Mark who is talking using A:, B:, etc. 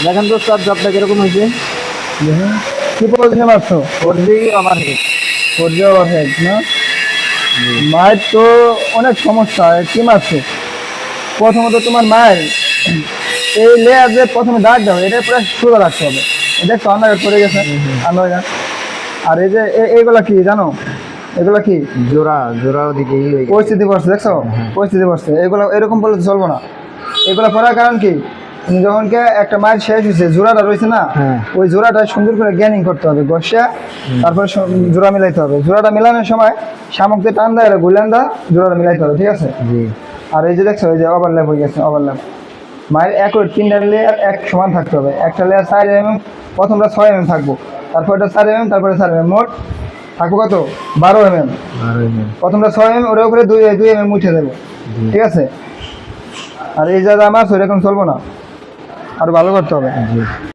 A: দেখেন তো স্যার জবটা কিরকম হয়েছে।
B: দেখুন কি পজিশনে মারছো?
A: 4G overhead.
B: 4G ওভারহেড না? মায়ের তো অনেক সমস্যা। কি মারছো? প্রথমত তোমার মায়ের এই লেয়ার যে প্রথমে দাগ দাও এটা পুরো সোজা রাখতে হবে। দেখছো আন্ডারগার্ড পড়ে গেছে, আন্ডারগার্ড। আর এই যে এইগুলা কি জানো? এগুলা কি
A: জোড়া ওদিকে
B: পরিস্থিতি পড়ছে, দেখছো পরিস্থিতি পড়ছে। এগুলো এরকম বললে তো চলবো না। এগুলো পড়ার কারণ কি, তুমি যখন একটা মায়ের শেষ হয়েছে জোড়াটা রয়েছে না,
A: হ্যাঁ।
B: ওই জোড়াটা সুন্দর করে জ্ঞানিং করতে হবে, বসিয়া তারপরে জোড়া মিলাইতে হবে। জোড়াটা মিলানোর সময় শামুক দিয়ে টান দেয় গুলেন দা জোড়াটা মিলাইতে হবে, ঠিক আছে?
A: জি।
B: আর এই যে দেখছো এই যে ওভারল্যাপ হয়ে গেছে, ওভারল্যাপ। মায়ের তিনটা লেয়ার এক সমান থাকতে হবে। একটা লেয়ার 4 mm, প্রথমটা 6 mm থাকবো, তারপর এটা 4 mm, তারপরে 4 mm, মোট থাকবো কত? 12 mm। প্রথমটা 6 mm, ওর উপরে 2 mm উঠে দেবো, ঠিক আছে? আর এই যা দাম আছে ওইরকম চলবো না, আর ভালো করতে হবে।